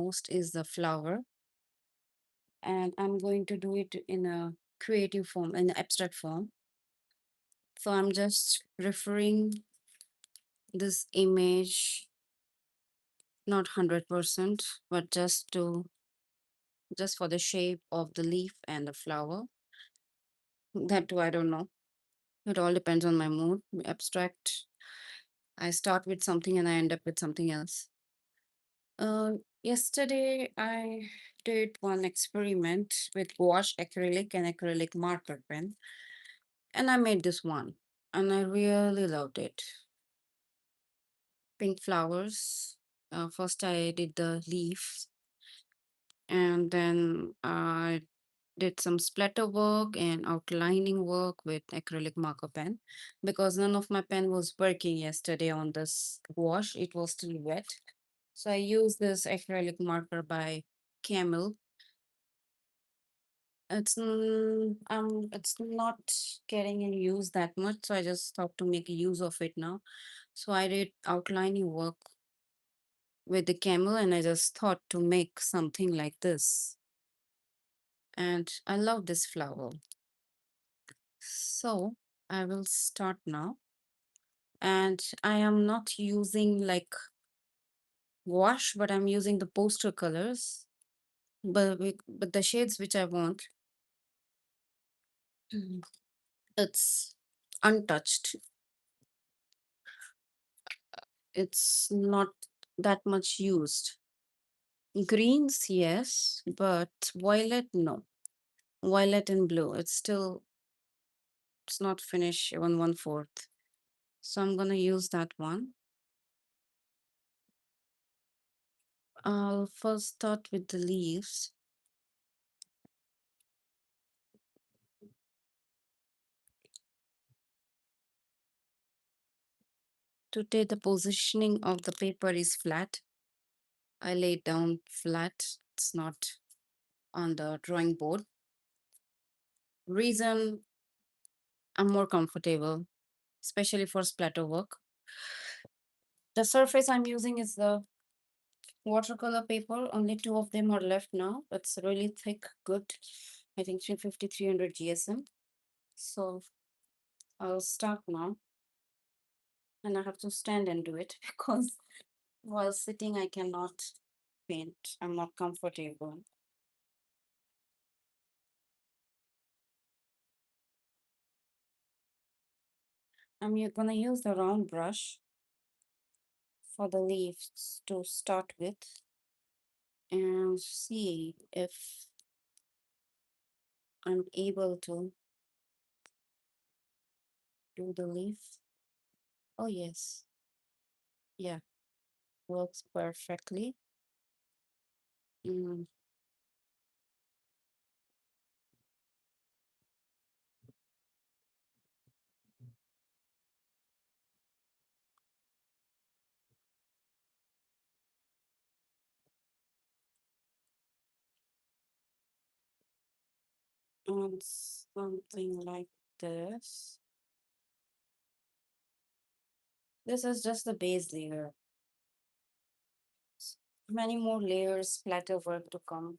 most is the flower, and I'm going to do it in a creative form, in abstract form. So I'm just referring this image, not 100%, but just for the shape of the leaf and the flower. That too, I don't know. It all depends on my mood. Abstract, I start with something and I end up with something else. Uh, Yesterday I did one experiment with gouache, acrylic, and acrylic marker pen, and I made this one, and I really loved it. Pink flowers. First, I did the leaves, and then I did some splatter work and outlining work with acrylic marker pen because none of my pen was working yesterday on this gouache. It was still wet. So I used this acrylic marker by Camel. It's not getting in use that much, so I just thought to make use of it now. So I did outlining work with the Camel, and I just thought to make something like this. And I love this flower. So I will start now. And I am not using like gouache, but I'm using the poster colors. But the shades which I want, mm, it's untouched. It's not that much used. Greens, yes, but violet, no. Violet and blue, it's not finished even one fourth. So I'm gonna use that one. I'll first start with the leaves. Today the positioning of the paper is flat. I lay it down flat. It's not on the drawing board. Reason, I'm more comfortable, especially for splatter work. The surface I'm using is the watercolor paper. Only two of them are left now. It's really thick, good. I think 350, 300 GSM. So I'll start now. And I have to stand and do it because while sitting, I cannot paint. I'm not comfortable. Gonna use the round brush for the leaves to start with and see if I'm able to do the leaf. Oh, yes. Yeah, works perfectly. Mm, and something like this. This is just the base layer. Many more layers, splatter work to come.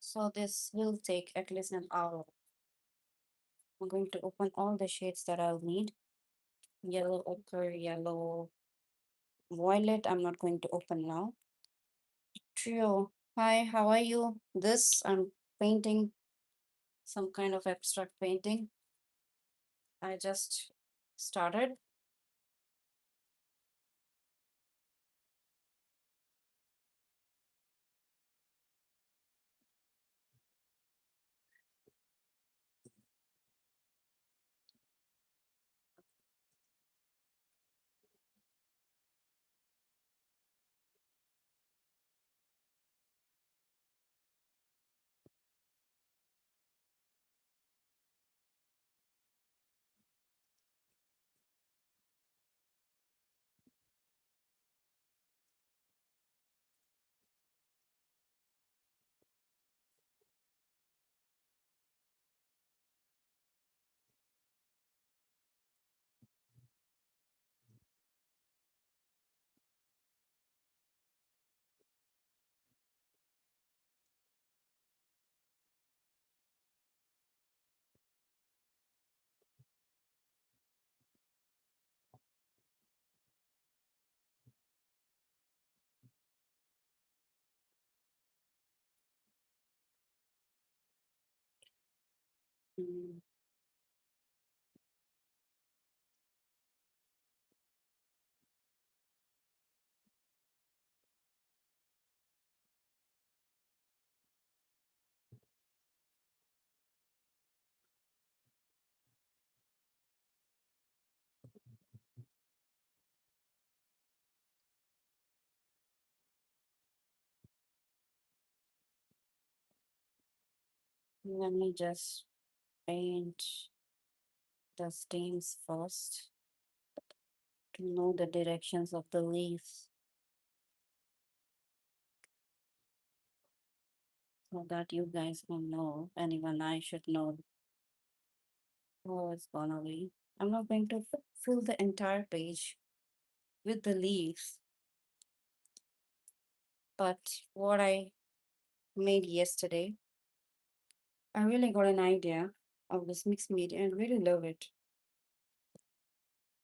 So this will take at least an hour. I'm going to open all the shades that I'll need. Yellow ochre, yellow, violet. I'm not going to open now. Trio. Hi, how are you? I'm painting some kind of abstract painting. I just started. Mm, Let me just paint the stems first to know the directions of the leaves so that you guys can know, and even I should know how it's gonna be. I'm not going to fill the entire page with the leaves, but what I made yesterday, I really got an idea of this mixed media and really love it.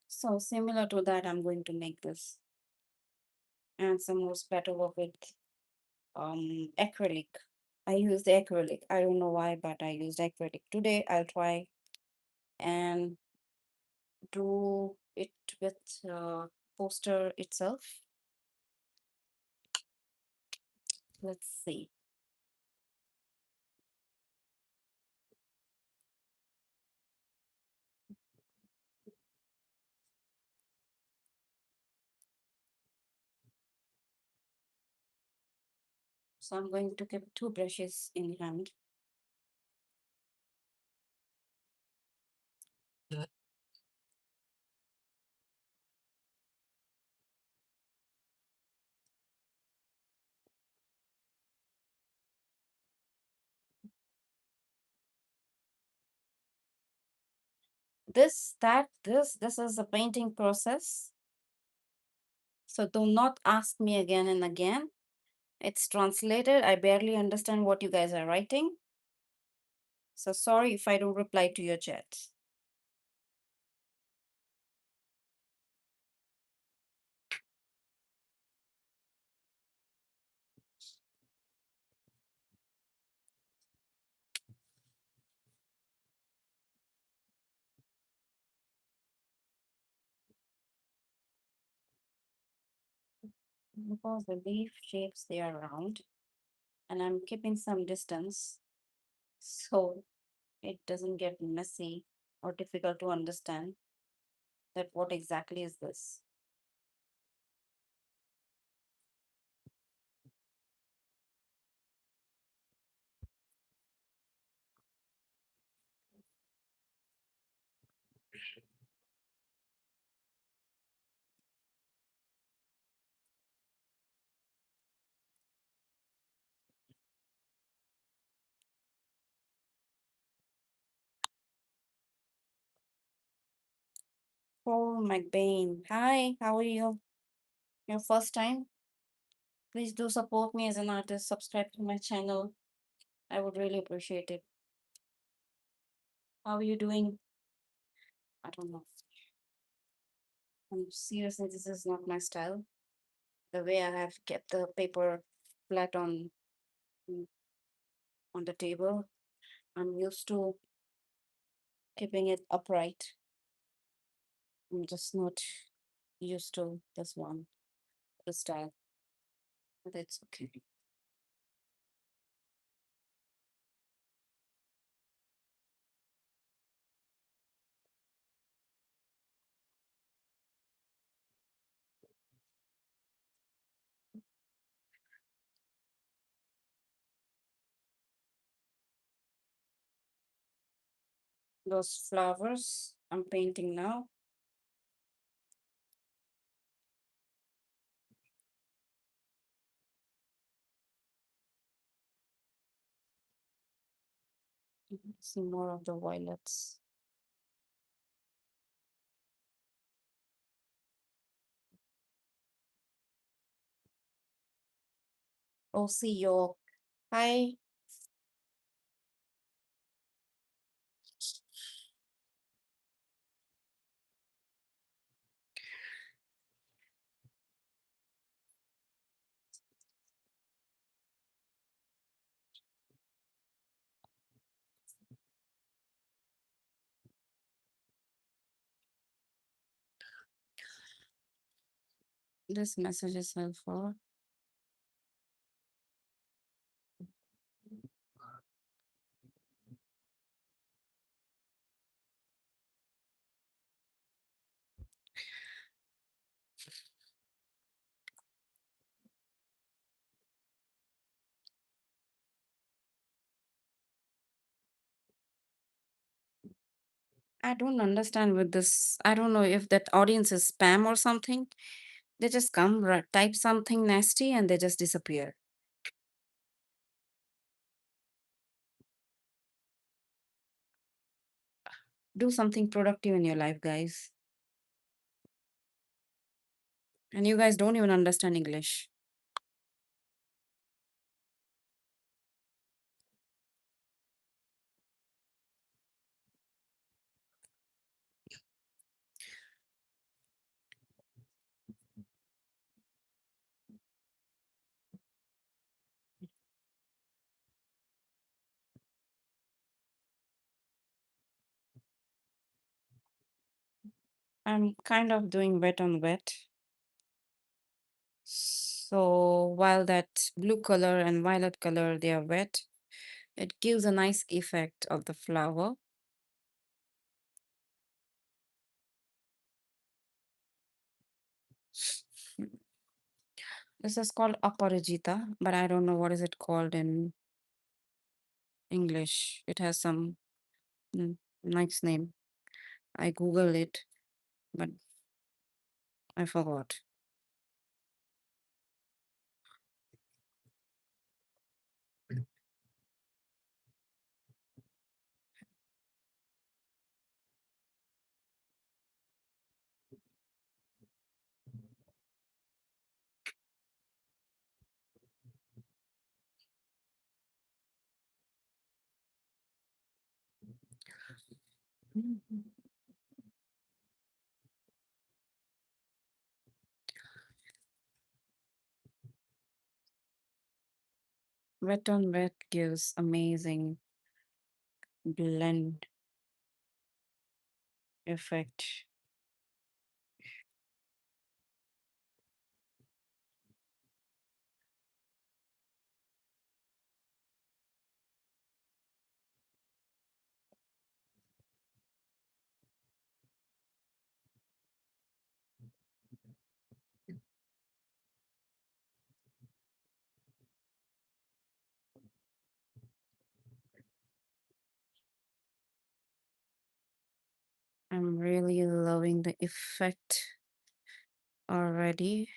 So similar to that, I'm going to make this and some more splatter work with acrylic. I used acrylic. I don't know why, but I used acrylic. Today I'll try and do it with poster itself. Let's see. So I'm going to keep two brushes in hand. This is a painting process. So do not ask me again and again. It's translated. I barely understand what you guys are writing. So sorry if I don't reply to your chat. Because the leaf shapes they are round and I'm keeping some distance so it doesn't get messy or difficult to understand that what exactly is this. Paul McBain. Hi, how are you? Your first time? Please do support me as an artist. Subscribe to my channel. I would really appreciate it. How are you doing? I don't know. Seriously, this is not my style. The way I have kept the paper flat mm, on the table, I'm used to keeping it upright. I'm just not used to this one, the style, but it's okay. Those flowers I'm painting now. See more of the violets. Oh, see you. Hi. This message is helpful. I don't understand with this. I don't know if that audience is spam or something. They just come, type something nasty, and they just disappear. Do something productive in your life, guys. And you guys don't even understand English. I'm kind of doing wet on wet. So while that blue color and violet color, they are wet, it gives a nice effect of the flower. This is called Aparajita, but I don't know what is it called in English. It has some nice name. I Google it, but I forgot. Mhm. Wet on wet gives amazing blend effect. I'm really loving the effect already.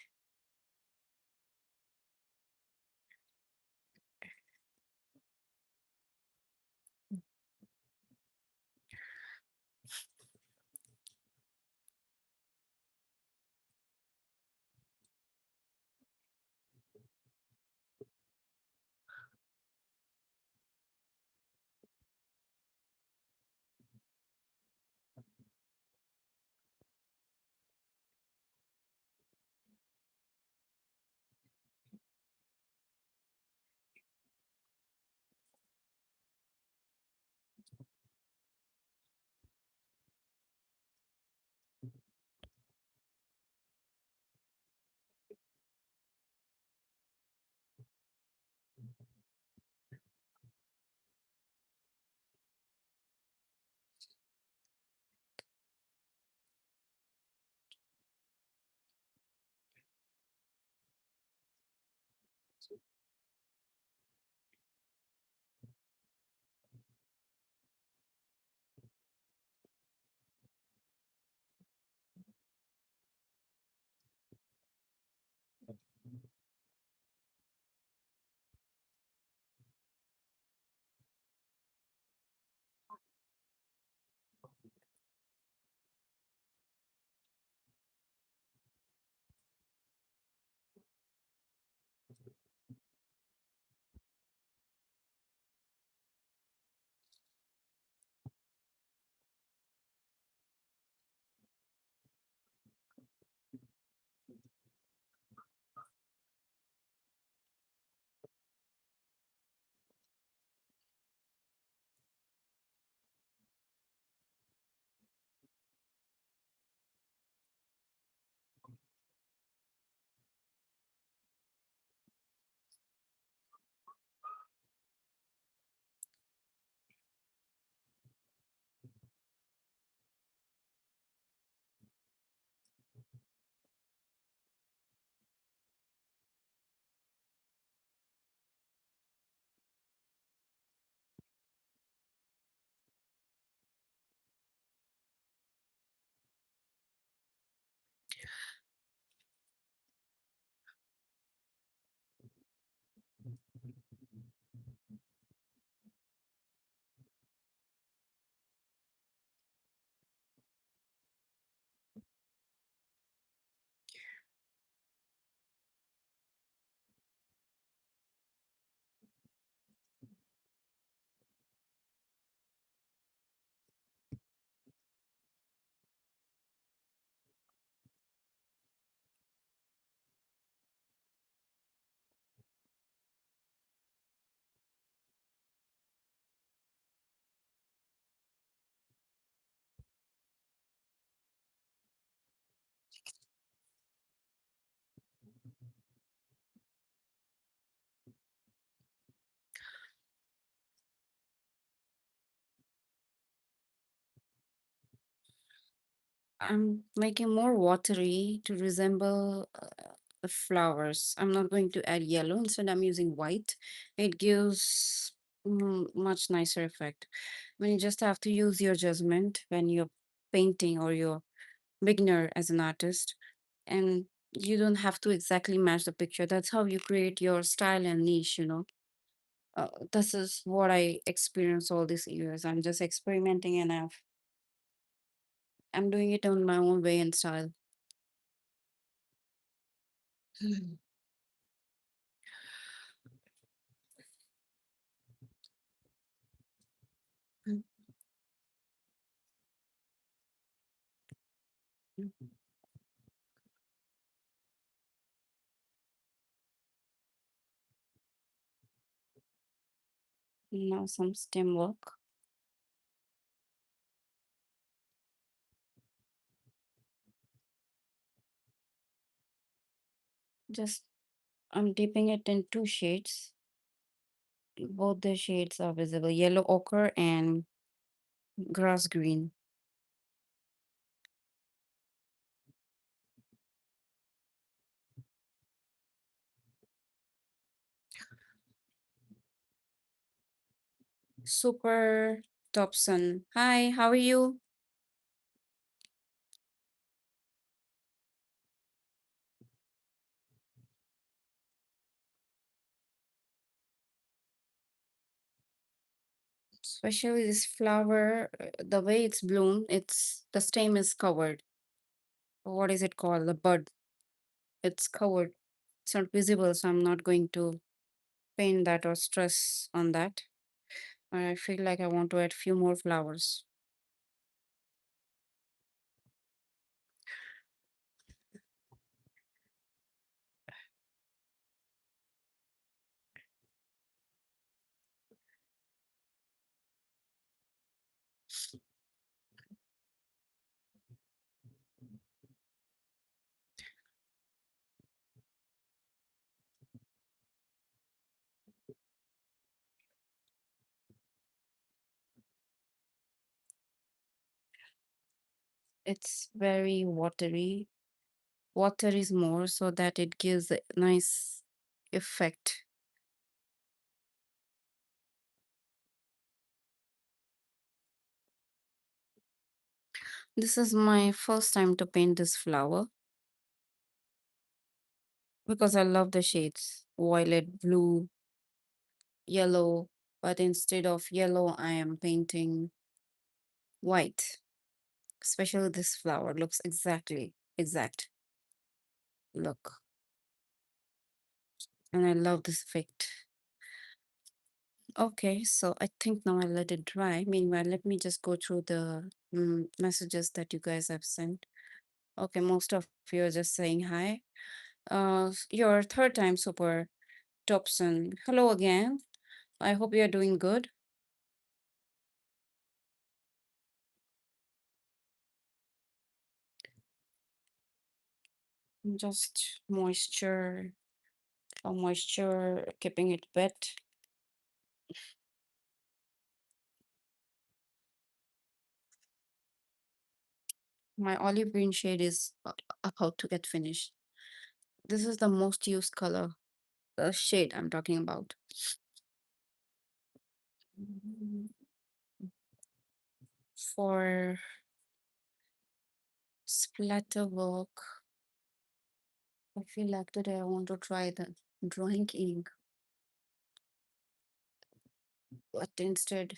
I'm making more watery to resemble the flowers. I'm not going to add yellow. Instead, I'm using white. It gives much nicer effect. When you just have to use your judgment when you're painting or you're beginner as an artist, and you don't have to exactly match the picture. That's how you create your style and niche. This is what I experienced all these years. I'm just experimenting and I'm doing it on my own way and style. Now some stem work. Just I'm dipping it in two shades. Both the shades are visible, yellow ochre and grass green. Super Dobson. Hi, how are you? Especially this flower, the way it's blown, it's the stem is covered. What is it called? The bud. It's covered. It's not visible, so I'm not going to paint that or stress on that. I feel like I want to add few more flowers. It's very watery. Water is more so that it gives a nice effect. This is my first time to paint this flower because I love the shades violet, blue, yellow. But instead of yellow, I am painting white. Especially this flower looks exact. Look, and I love this effect. Okay, so I think now I let it dry. Meanwhile, let me just go through the messages that you guys have sent. Okay, most of you are just saying hi. Your third time super Topson. Hello again. I hope you are doing good. Just moisture, keeping it wet. My olive green shade is about to get finished. This is the most used color, the shade I'm talking about. Mm, For splatter work, I feel like today I want to try the drawing ink, but instead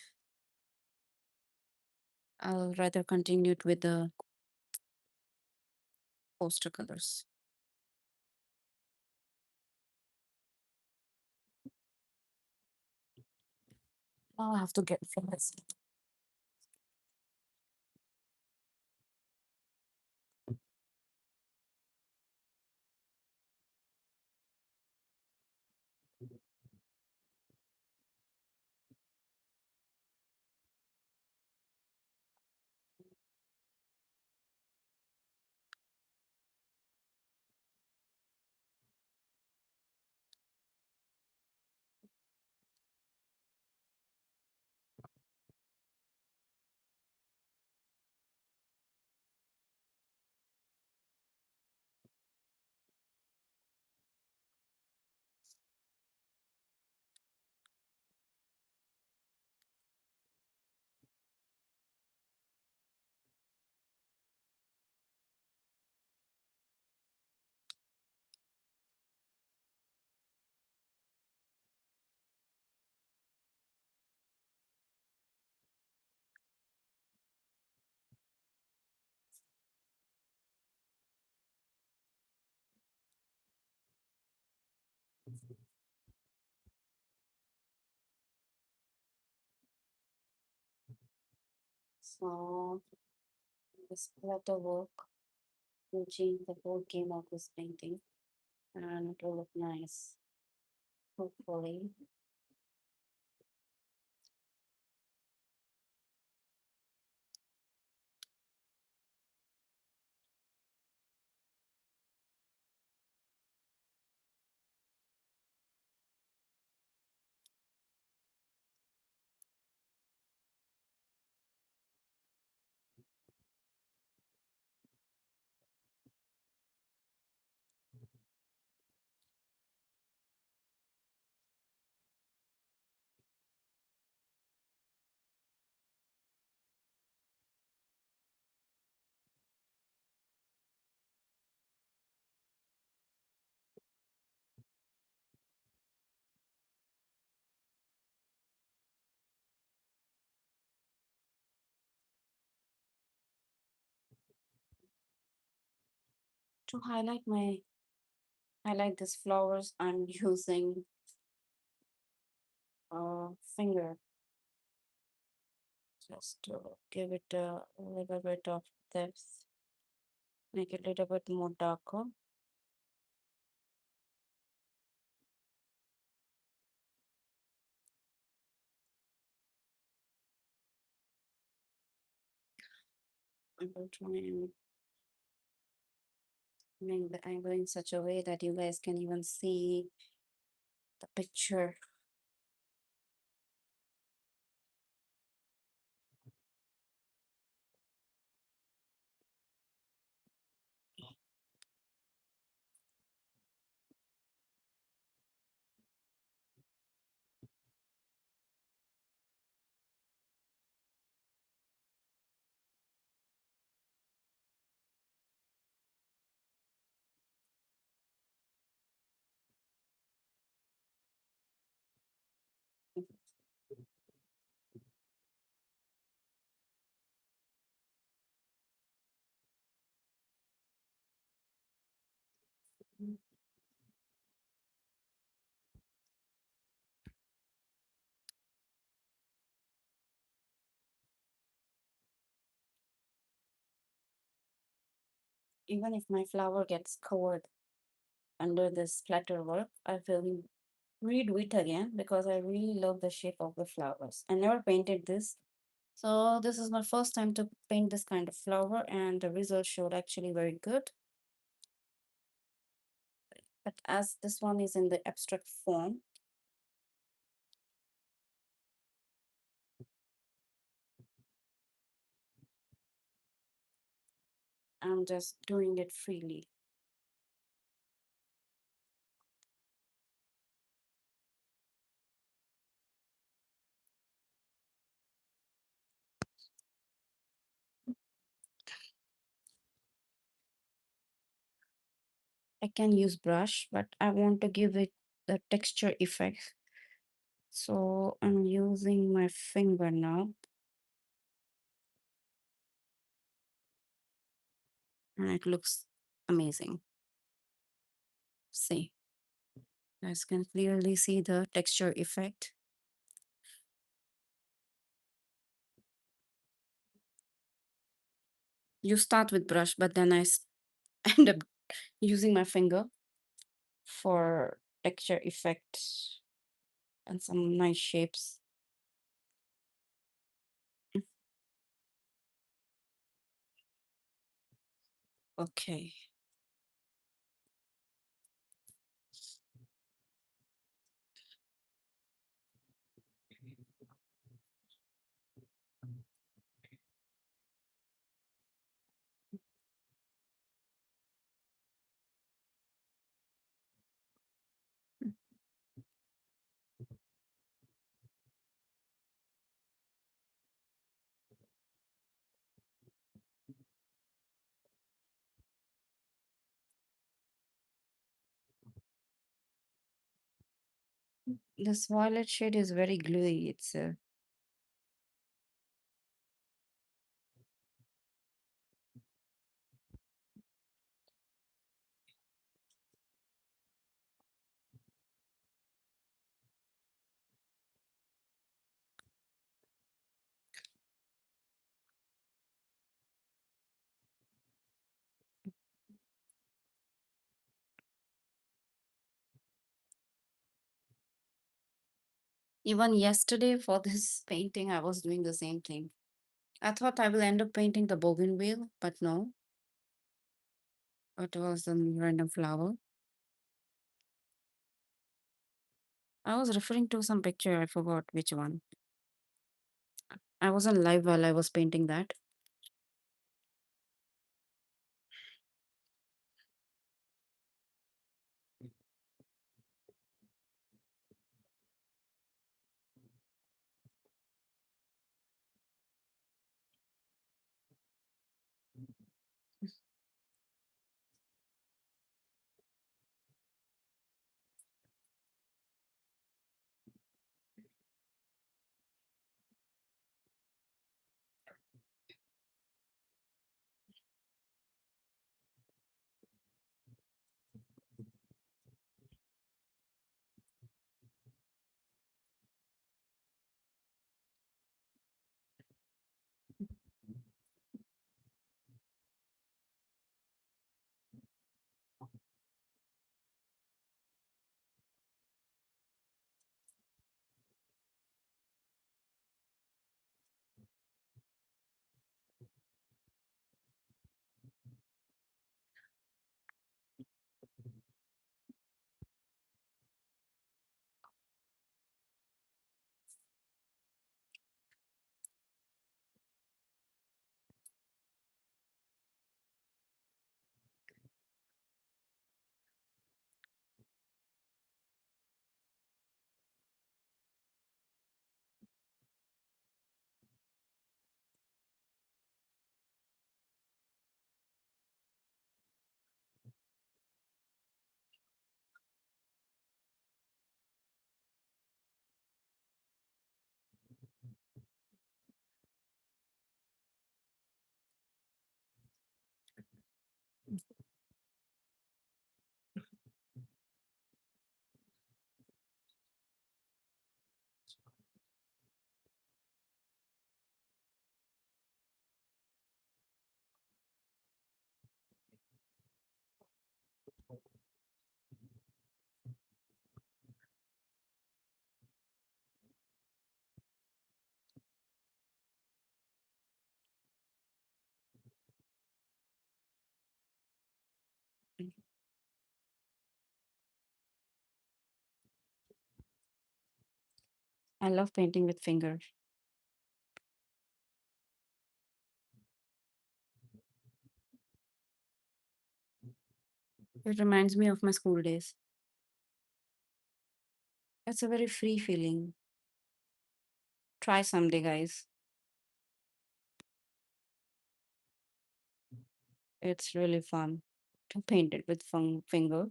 I'll rather continue it with the poster colors. Now I have to get focus. So this splatter work will change the whole game of this painting and it will look nice, hopefully. To highlight these flowers, I'm using a finger just to give it a little bit of depth, make it a little bit more darker. I will try and make the angle in such a way that you guys can even see the picture. Even if my flower gets covered under this splatter work, I will redo it again because I really love the shape of the flowers. I never painted this. So this is my first time to paint this kind of flower and the result showed actually very good. But as this one is in the abstract form, I'm just doing it freely. I can use brush, but I want to give it the texture effect. So I'm using my finger now. And it looks amazing. See, you guys can clearly see the texture effect. You start with brush, but then end up using my finger for texture effect and some nice shapes. Okay. This violet shade is very gluey. It's Even yesterday for this painting, I was doing the same thing. I thought I will end up painting the bougainville, but no, it was a random flower. I was referring to some picture, I forgot which one. I wasn't live while I was painting that. I love painting with fingers. It reminds me of my school days. It's a very free feeling. Try someday, guys. It's really fun to paint it with finger,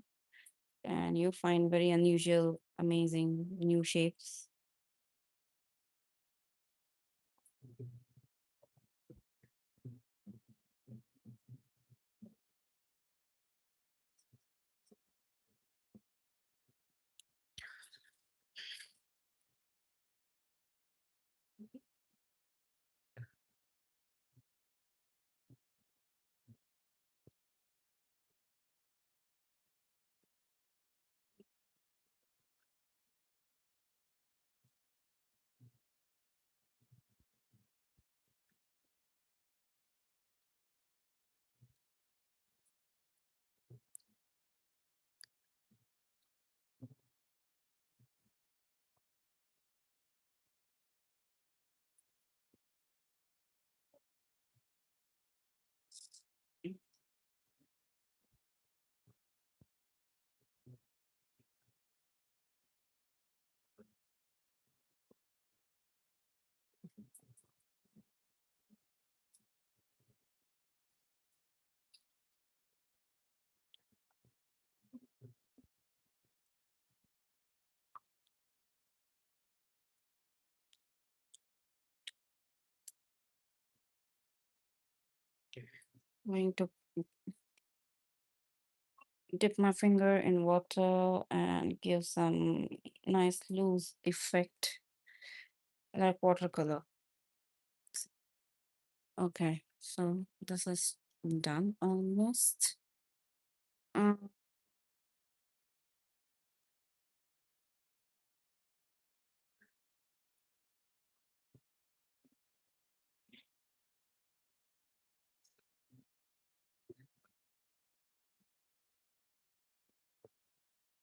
and you find very unusual, amazing new shapes. Going to dip my finger in water and give some nice loose effect like watercolor. Okay, so this is done almost. Um,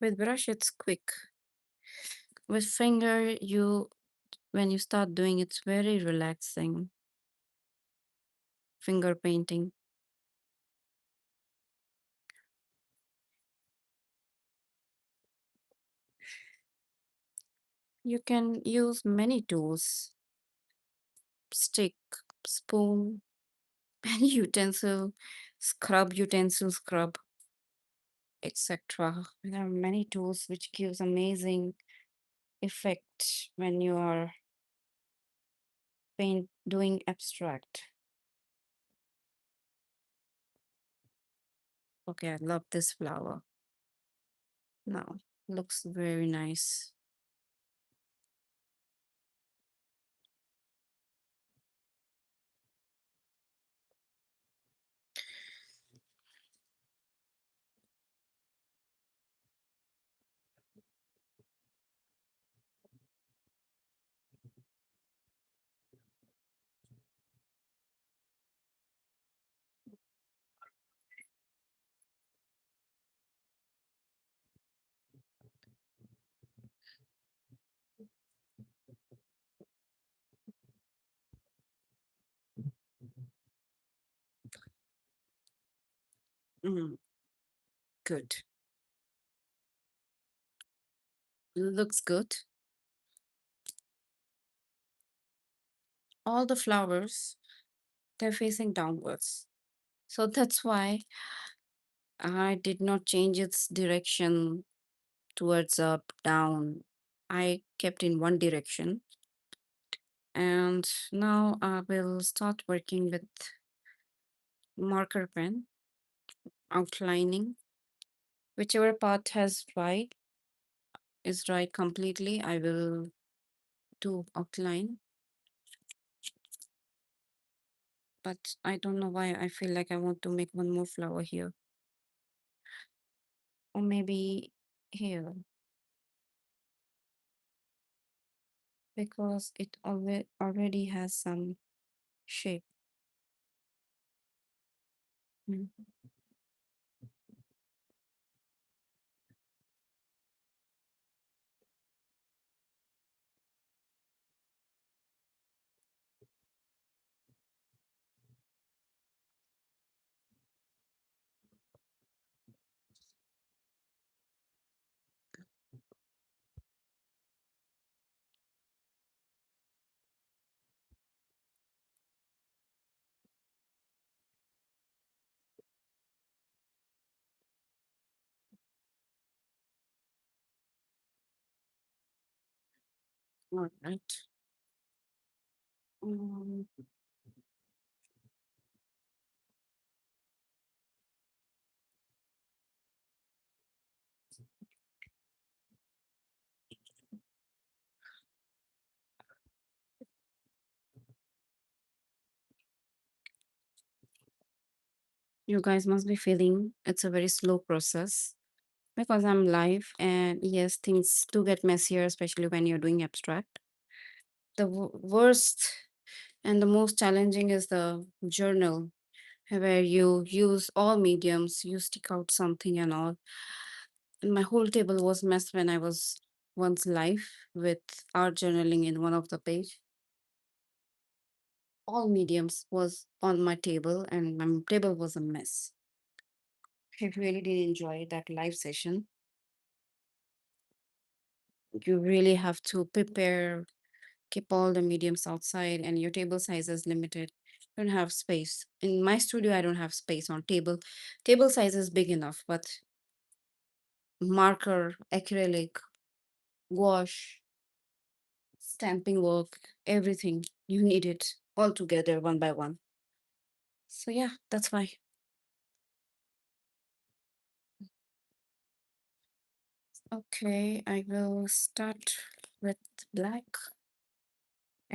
With brush, it's quick. With finger, when you start doing, it's very relaxing. Finger painting. You can use many tools: stick, spoon, any utensil, scrub, etc. There are many tools which gives amazing effect when you are paint doing abstract. Okay, I love this flower. Now, looks very nice. Mm, good. Looks good. All the flowers, they're facing downwards. So that's why I did not change its direction towards up, down. I kept in one direction. And now I will start working with marker pen, outlining. Whichever part has dried is dried completely, I will do outline. But I don't know why I feel like I want to make one more flower here. Or maybe here, because it already has some shape. Mm. All right. Um, you guys must be feeling it's a very slow process because I'm live, and yes, things do get messier, especially when you're doing abstract. The worst and the most challenging is the journal, where you use all mediums, you stick out something and all. And my whole table was messed when I was once live with art journaling in one of the page. All mediums was on my table and my table was a mess. I really did enjoy that live session. You really have to prepare, keep all the mediums outside, and your table size is limited. You don't have space. In my studio, I don't have space on table. Table size is big enough, but marker, acrylic, gouache, stamping work, everything, you need it all together one by one. So yeah, that's why. Okay, I will start with black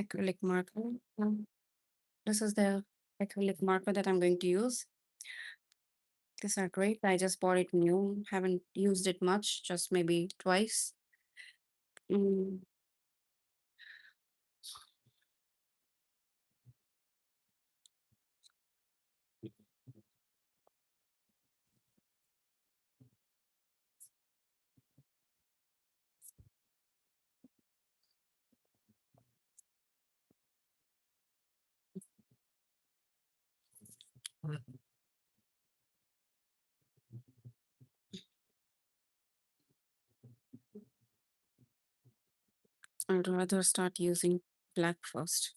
acrylic marker. This is the acrylic marker that I'm going to use. These are great. I just bought it new. Haven't used it much, just maybe twice. Mm, I'd rather start using black first.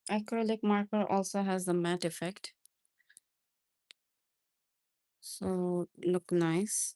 Acrylic marker also has the matte effect, so look nice.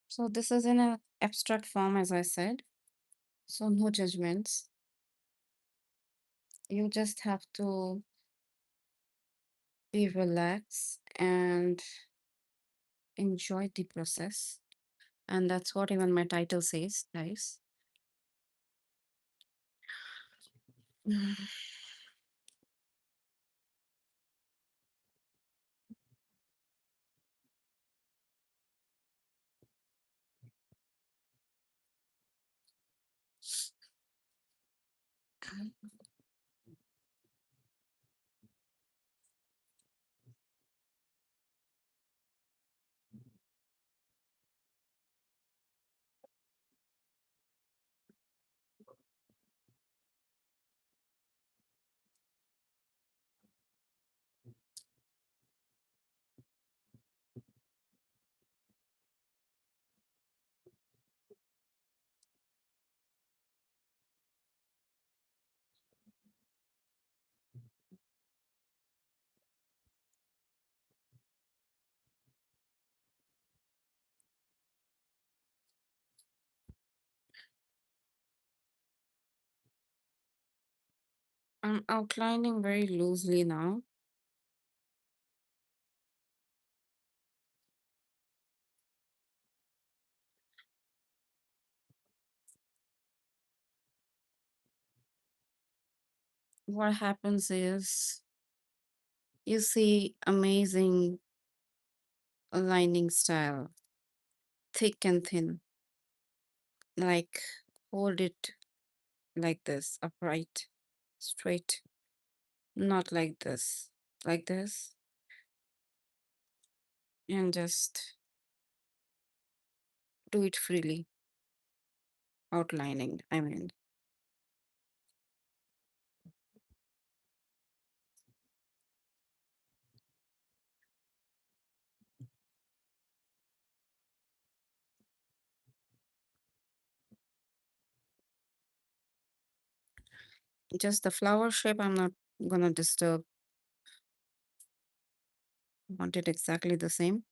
So this is in an abstract form, as I said. So no judgments. You just have to be relaxed and enjoy the process. And that's what even my title says, guys. I'm outlining very loosely now. what happens is you see amazing lining style, thick and thin, like hold it like this, upright, straight, not like this, and just do it freely, outlining. I mean, just the flower shape, I'm not gonna disturb, want it exactly the same.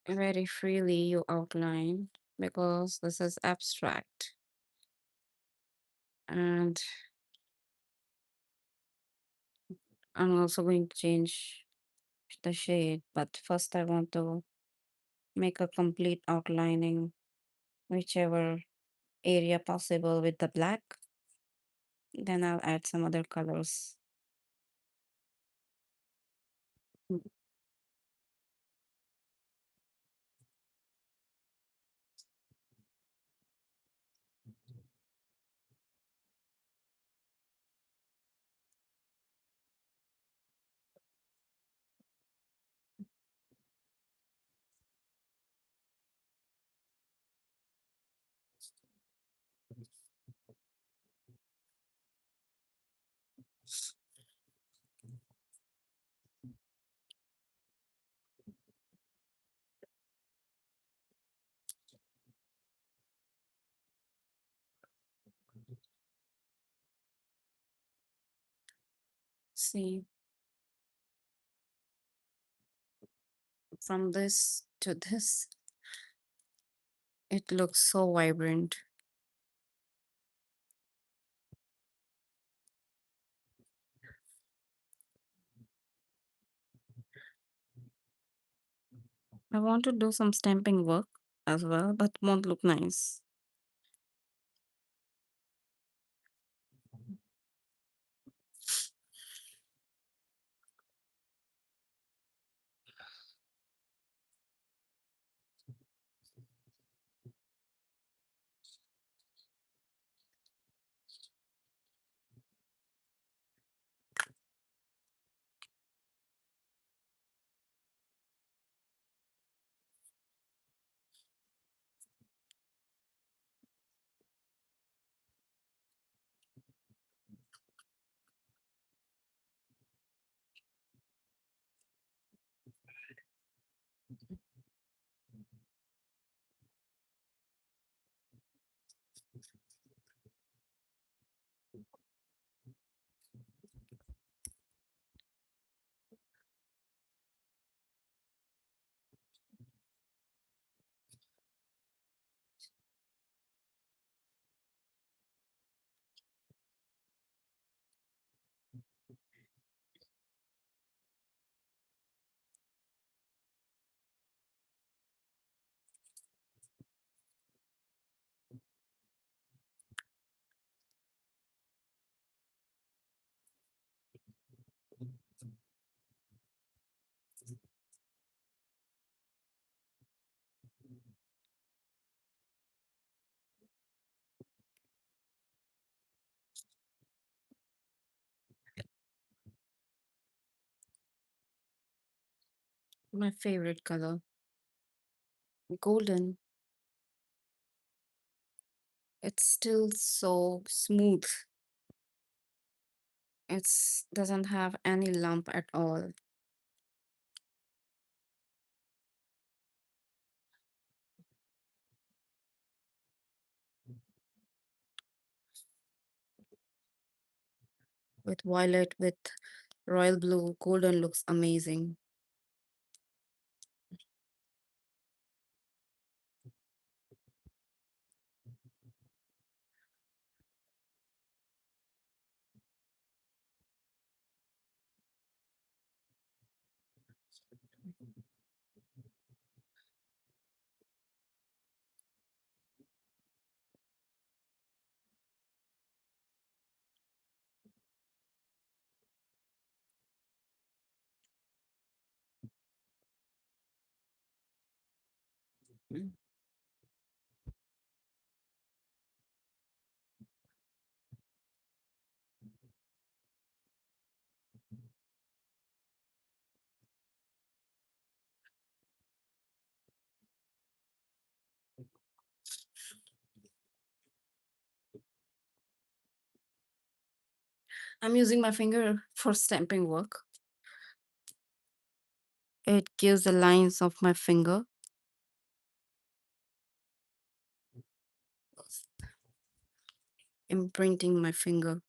Very freely you outline because this is abstract. And I'm also going to change the shade, but first I want to make a complete outlining, whichever area possible with the black. Then I'll add some other colors. Mm. See, from this to this, it looks so vibrant. I want to do some stamping work as well, but won't look nice. My favorite color, golden. It's still so smooth. It's doesn't have any lump at all. With violet, with royal blue, golden looks amazing. Mm. I'm using my finger for stamping work. It gives the lines of my finger, imprinting my finger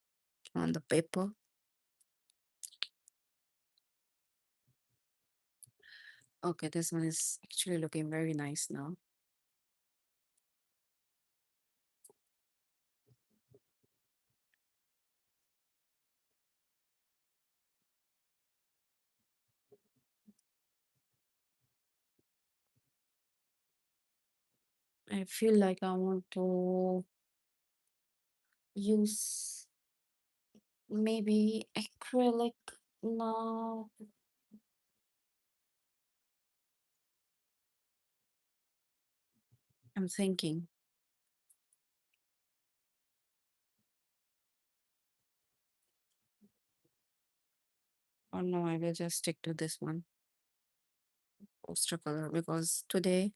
on the paper. Okay, this one is actually looking very nice now. I feel like I want to use maybe acrylic now. I'm thinking. Or no, I will just stick to this one, poster color, because today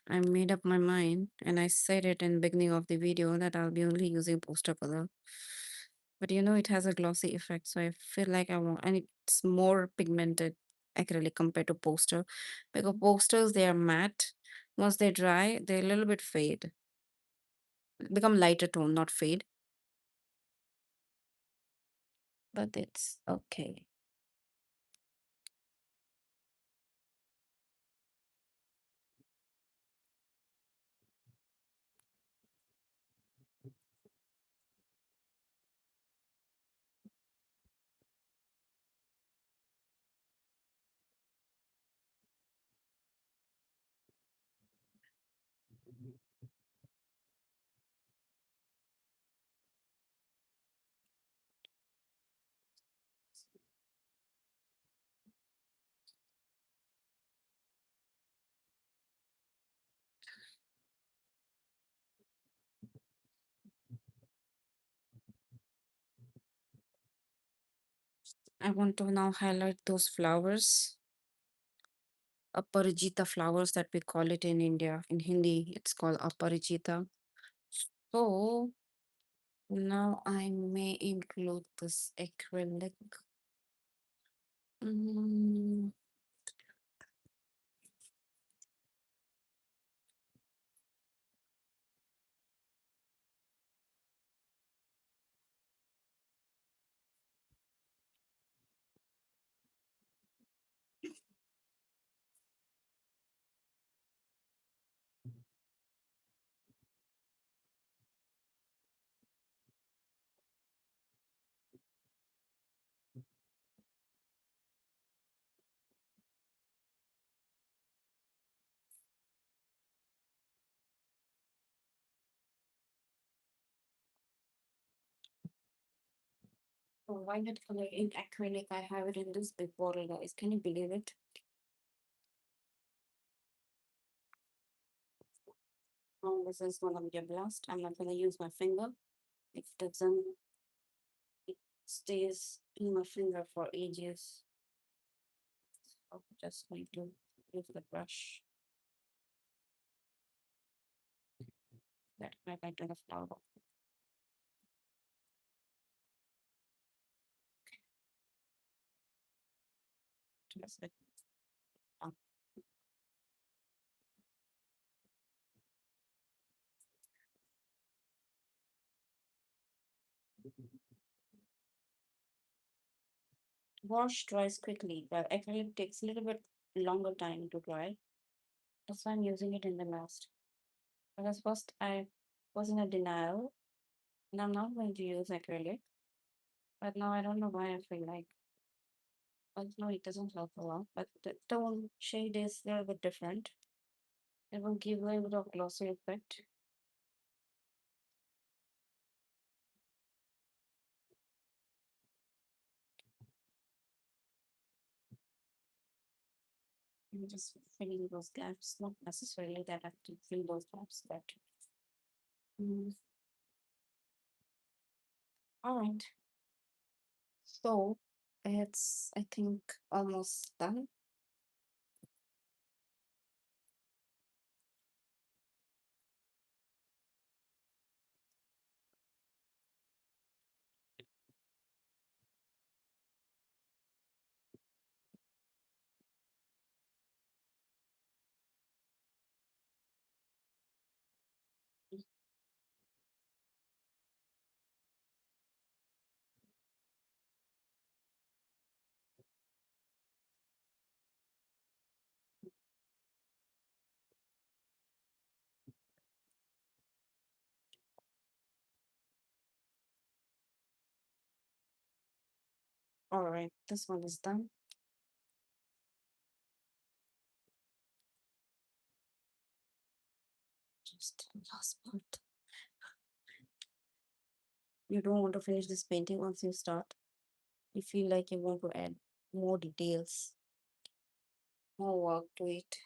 I made up my mind and I said it in beginning of the video that I'll be only using poster color. But it has a glossy effect, so I feel like I want, and it's more pigmented acrylic compared to poster, because posters they are matte. Once they dry, they a little bit fade, become lighter tone, not fade. But it's okay. I want to now highlight those flowers, aparijita flowers that we call it in India. In Hindi, it's called aparijita. So now I may include this acrylic. Mm, for violet color in acrylic, I have it in this big bottle, guys. Can you believe it? This is gonna be a blast. I'm not gonna use my finger. It doesn't, it stays in my finger for ages. Just need to use the brush that I went to the flower. Just like, um, wash dries quickly, but acrylic takes a little bit longer time to dry. That's why I'm using it in the last. Because first I was in a denial and I'm not going to use acrylic. But now I don't know why I feel like, well, no, it doesn't help a lot. But the tone shade is a little bit different. It will give a little bit of glossy effect. I'm just filling those gaps. Not necessarily that I have to fill those gaps, but mm, all right. So it's, I think, almost done. All right, this one is done. Just last part. You don't want to finish this painting once you start. You feel like you want to add more details, more work to it.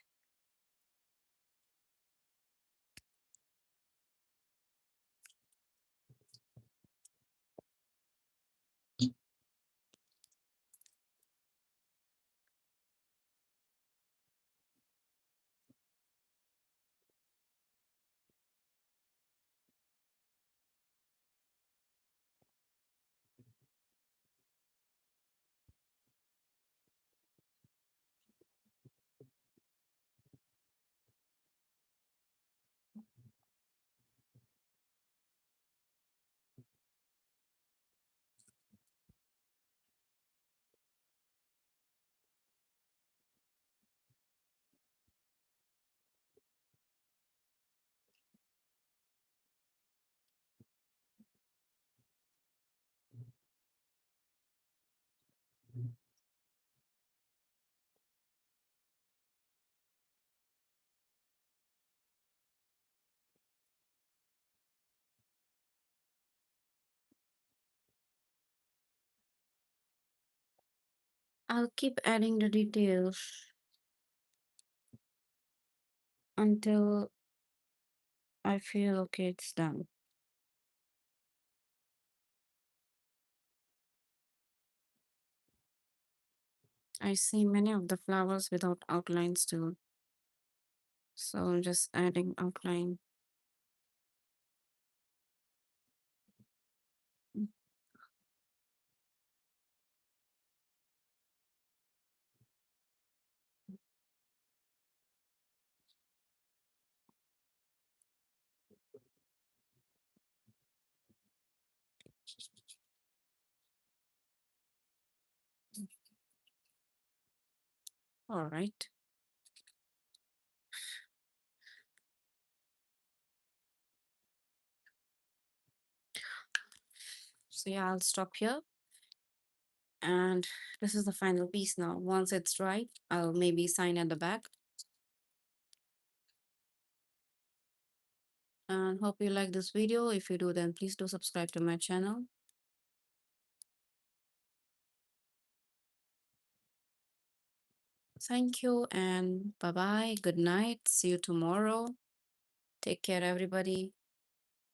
I'll keep adding the details until I feel okay, it's done. I see many of the flowers without outlines still. So I'm just adding outline. Mm, all right. So yeah, I'll stop here. And this is the final piece now. Once it's dry, I'll maybe sign at the back. And hope you like this video. If you do, then please do subscribe to my channel. Thank you and bye bye. Good night. See you tomorrow. Take care, everybody.